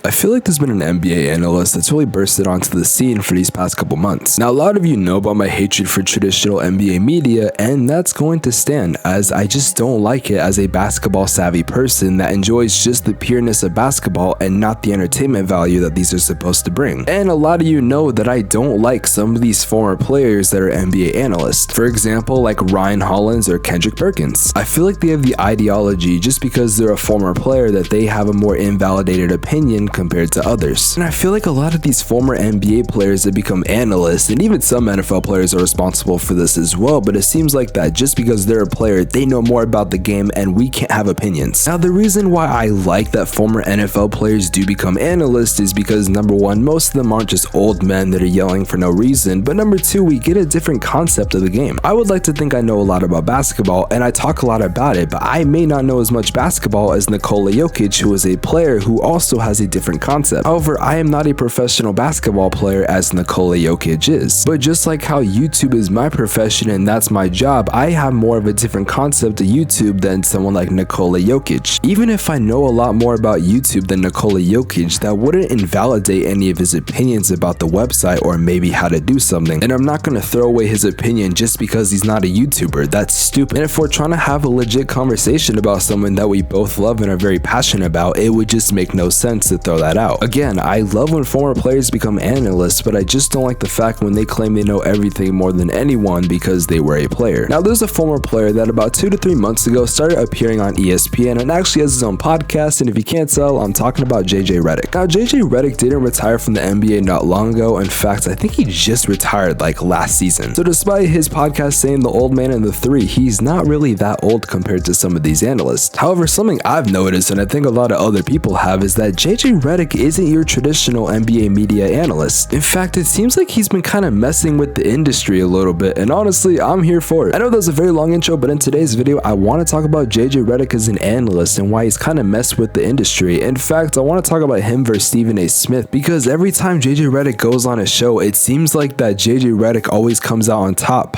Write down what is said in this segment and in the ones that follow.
I feel like there's been an NBA analyst that's really bursted onto the scene for these past couple months. Now, a lot of you know about my hatred for traditional NBA media, and that's going to stand, as I just don't like it as a basketball savvy person that enjoys just the pureness of basketball and not the entertainment value that these are supposed to bring. And a lot of you know that I don't like some of these former players that are NBA analysts. For example, like Ryan Hollins or Kendrick Perkins. I feel like they have the ideology just because they're a former player that they have a more invalidated opinion compared to others. And I feel like a lot of these former NBA players that become analysts, and even some NFL players are responsible for this as well, but it seems like that just because they're a player, they know more about the game and we can't have opinions. Now, the reason why I like that former NFL players do become analysts is because number one, most of them aren't just old men that are yelling for no reason, but number two, we get a different concept of the game. I would like to think I know a lot about basketball and I talk a lot about it, but I may not know as much basketball as Nikola Jokic, who is a player who also has a different concept. However, I am not a professional basketball player as Nikola Jokic is. But just like how YouTube is my profession and that's my job, I have more of a different concept of YouTube than someone like Nikola Jokic. Even if I know a lot more about YouTube than Nikola Jokic, that wouldn't invalidate any of his opinions about the website or maybe how to do something. And I'm not going to throw away his opinion just because he's not a YouTuber. That's stupid. And if we're trying to have a legit conversation about someone that we both love and are very passionate about, it would just make no sense to throw that out. Again, I love when former players become analysts, but I just don't like the fact when they claim they know everything more than anyone because they were a player. Now, there's a former player that about 2 to 3 months ago started appearing on ESPN and actually has his own podcast, and if you can't tell, I'm talking about Reddick. Now, Reddick didn't retire from the NBA not long ago. In fact, I think he just retired like last season. So despite his podcast saying the old man in the three, he's not really that old compared to some of these analysts. However, something I've noticed, and I think a lot of other people have, is that Reddick isn't your traditional NBA media analyst. In fact, it seems like he's been kind of messing with the industry a little bit, and honestly, I'm here for it. I know that was a very long intro, but in today's video, I want to talk about Reddick as an analyst and why he's kind of messed with the industry. In fact, I want to talk about him versus Stephen A. Smith, because every time Reddick goes on a show, it seems like that Reddick always comes out on top,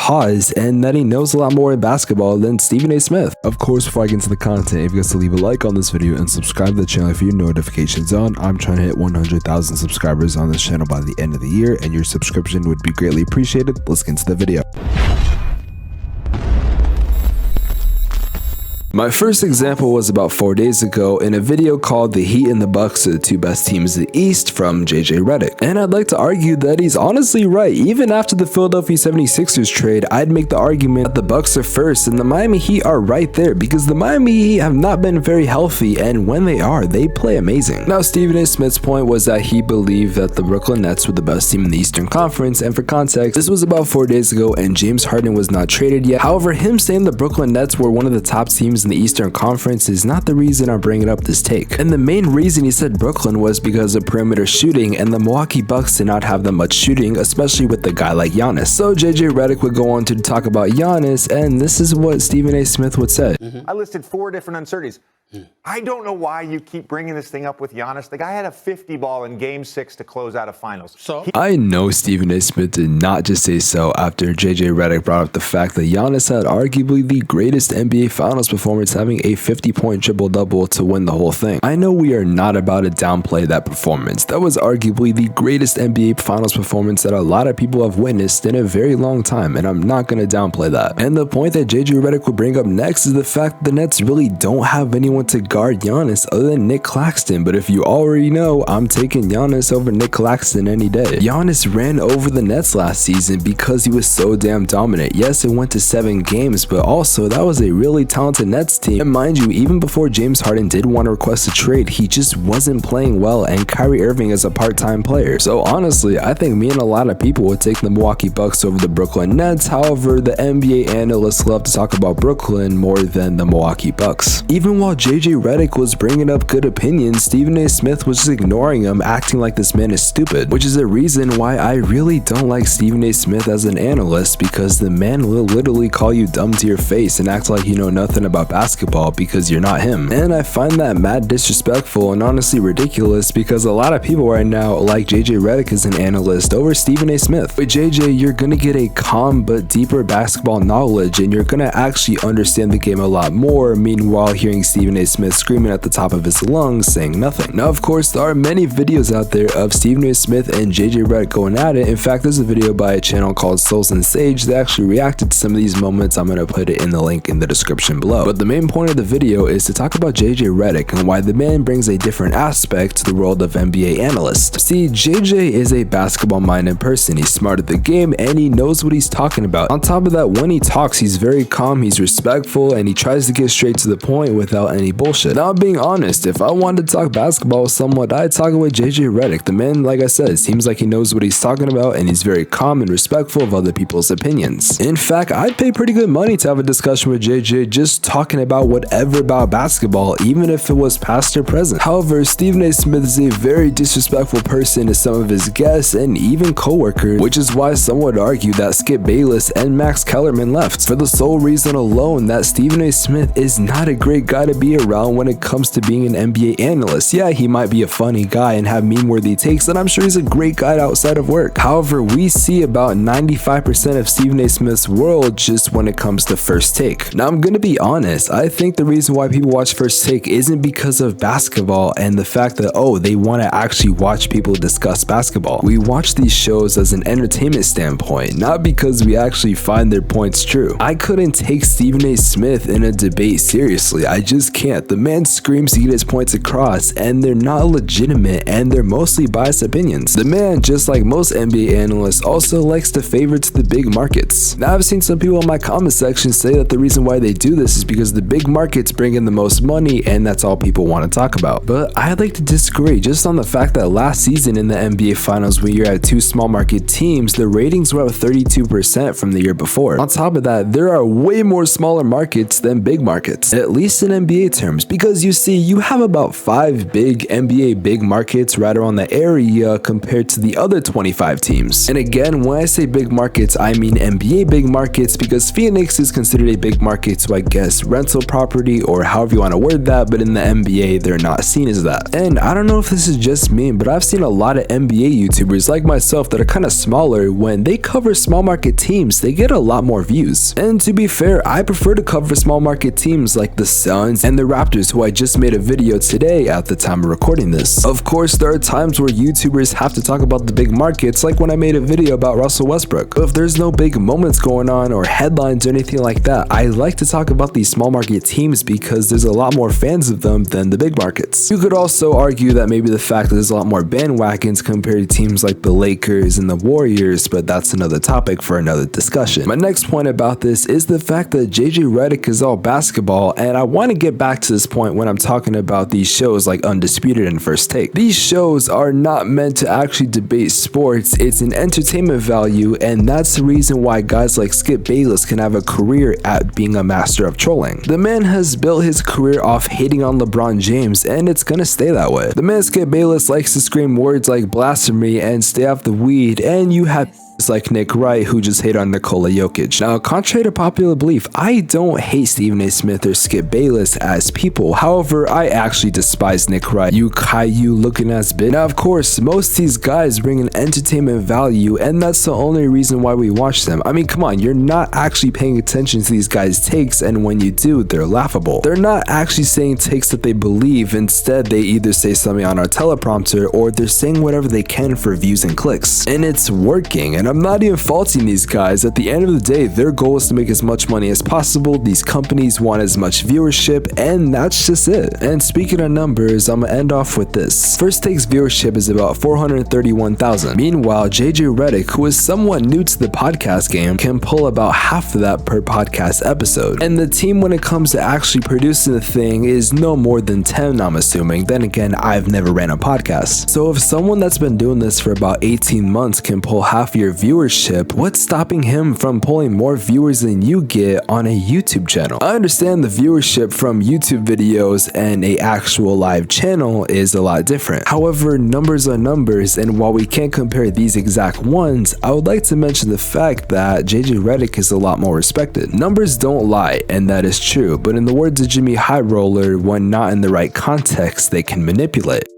and that he knows a lot more in basketball than Stephen A. Smith. Of course, before I get into the content, if you guys to leave a like on this video and subscribe to the channel if your notifications on. I'm trying to hit 100,000 subscribers on this channel by the end of the year, and your subscription would be greatly appreciated. Let's get into the video. My first example was about 4 days ago in a video called "The Heat and the Bucks are the two best teams in the East" from Reddick. And I'd like to argue that he's honestly right. Even after the Philadelphia 76ers trade, I'd make the argument that the Bucks are first and the Miami Heat are right there, because the Miami Heat have not been very healthy, and when they are, they play amazing. Now, Stephen A. Smith's point was that he believed that the Brooklyn Nets were the best team in the Eastern Conference, and for context, this was about 4 days ago and James Harden was not traded yet. However, him saying the Brooklyn Nets were one of the top teams in the Eastern Conference is not the reason I'm bringing up this take. And the main reason he said Brooklyn was because of perimeter shooting, and the Milwaukee Bucks did not have that much shooting, especially with a guy like Giannis. So Reddick would go on to talk about Giannis, and this is what Stephen A. Smith would say. I listed 4 different uncertainties. I don't know why you keep bringing this thing up with Giannis. The guy had a 50 ball in Game 6 to close out a finals. I know Stephen A. Smith did not just say so after Reddick brought up the fact that Giannis had arguably the greatest NBA Finals performance, having a 50-point triple-double to win the whole thing. I know we are not about to downplay that performance. That was arguably the greatest NBA Finals performance that a lot of people have witnessed in a very long time, and I'm not going to downplay that. And the point that Reddick would bring up next is the fact that the Nets really don't have anyone to guard Giannis other than Nick Claxton, but if you already know, I'm taking Giannis over Nick Claxton any day. Giannis ran over the Nets last season because he was so damn dominant. Yes, it went to 7 games, but also that was a really talented Nets team. And mind you, even before James Harden did want to request a trade, he just wasn't playing well, and Kyrie Irving is a part-time player. So honestly, I think me and a lot of people would take the Milwaukee Bucks over the Brooklyn Nets. However, the NBA analysts love to talk about Brooklyn more than the Milwaukee Bucks. Even while Reddick was bringing up good opinions, Stephen A. Smith was just ignoring him, acting like this man is stupid, which is the reason why I really don't like Stephen A. Smith as an analyst, because the man will literally call you dumb to your face and act like you know nothing about basketball because you're not him. And I find that mad disrespectful and honestly ridiculous, because a lot of people right now like Reddick as an analyst over Stephen A. Smith. With you're gonna get a calm but deeper basketball knowledge, and you're gonna actually understand the game a lot more. Meanwhile, hearing Stephen Stephen A. Smith screaming at the top of his lungs saying nothing. Now of course there are many videos out there of Stephen A. Smith and JJ Redick going at it. In fact, there's a video by a channel called Souls and Sage that actually reacted to some of these moments. I'm going to put it in the link in the description below. But the main point of the video is to talk about JJ Redick and why the man brings a different aspect to the world of NBA analysts. See, JJ is a basketball-minded person. He's smart at the game and he knows what he's talking about. On top of that, when he talks, he's very calm, he's respectful, and he tries to get straight to the point without any bullshit. Now, being honest, if I wanted to talk basketball with someone, I'd talk with JJ Redick. The man, like I said, seems like he knows what he's talking about and he's very calm and respectful of other people's opinions. In fact, I'd pay pretty good money to have a discussion with JJ just talking about whatever about basketball, even if it was past or present. However, Stephen A. Smith is a very disrespectful person to some of his guests and even co-workers, which is why some would argue that Skip Bayless and Max Kellerman left, for the sole reason alone that Stephen A. Smith is not a great guy to be around when it comes to being an NBA analyst. Yeah, he might be a funny guy and have meme-worthy takes, and I'm sure he's a great guy outside of work. However, we see about 95% of Stephen A. Smith's world just when it comes to First Take. Now, I'm gonna be honest, I think the reason why people watch First Take isn't because of basketball and the fact that, oh, they want to actually watch people discuss basketball. We watch these shows as an entertainment standpoint, not because we actually find their points true. I couldn't take Stephen A. Smith in a debate seriously. I just can't. The man screams to get his points across, and they're not legitimate, and they're mostly biased opinions. The man, just like most NBA analysts, also likes to favor to the big markets. Now, I've seen some people in my comment section say that the reason why they do this is because the big markets bring in the most money, and that's all people want to talk about. But I'd like to disagree, just on the fact that last season in the NBA Finals, when you're at two small market teams, the ratings were up 32% from the year before. On top of that, there are way more smaller markets than big markets, at least in NBA terms, because you see, you have about 5 big NBA big markets right around the area compared to the other 25 teams. And again, when I say big markets, I mean NBA big markets, because Phoenix is considered a big market, so I guess rental property or however you want to word that, but in the NBA, they're not seen as that. And I don't know if this is just me, but I've seen a lot of NBA YouTubers like myself that are kind of smaller. When they cover small market teams, they get a lot more views. And to be fair, I prefer to cover small market teams like the Suns and the Raptors, who I just made a video today at the time of recording this. Of course, there are times where YouTubers have to talk about the big markets, like when I made a video about Russell Westbrook. But if there's no big moments going on or headlines or anything like that, I like to talk about these small market teams because there's a lot more fans of them than the big markets. You could also argue that maybe the fact that there's a lot more bandwagons compared to teams like the Lakers and the Warriors, but that's another topic for another discussion. My next point about this is the fact that JJ Redick is all basketball, and I want to get back to this point when I'm talking about these shows like Undisputed and First Take. These shows are not meant to actually debate sports, it's an entertainment value, and that's the reason why guys like Skip Bayless can have a career at being a master of trolling. The man has built his career off hating on LeBron James, and it's gonna stay that way. The man Skip Bayless likes to scream words like blasphemy and stay off the weed, and you have like Nick Wright, who just hate on Nikola Jokic. Now, contrary to popular belief, I don't hate Stephen A. Smith or Skip Bayless as people. However, I actually despise Nick Wright, you Caillou looking ass bitch. Now, of course, most of these guys bring an entertainment value, and that's the only reason why we watch them. I mean, come on, you're not actually paying attention to these guys' takes, and when you do, they're laughable. They're not actually saying takes that they believe. Instead, they either say something on our teleprompter, or they're saying whatever they can for views and clicks. And it's working, and I'm not even faulting these guys. At the end of the day, their goal is to make as much money as possible. These companies want as much viewership, and that's just it. And speaking of numbers, I'm gonna end off with this. First Take's viewership is about 431,000. Meanwhile, JJ Redick, who is somewhat new to the podcast game, can pull about half of that per podcast episode. And the team, when it comes to actually producing the thing, is no more than 10, I'm assuming. Then again, I've never ran a podcast. So if someone that's been doing this for about 18 months can pull half your viewership, what's stopping him from pulling more viewers than you get on a YouTube channel? I understand the viewership from YouTube videos and a actual live channel is a lot different. However, numbers are numbers, and while we can't compare these exact ones, I would like to mention the fact that JJ Redick is a lot more respected. Numbers don't lie, and that is true, but in the words of Jimmy High Roller, when not in the right context, they can manipulate.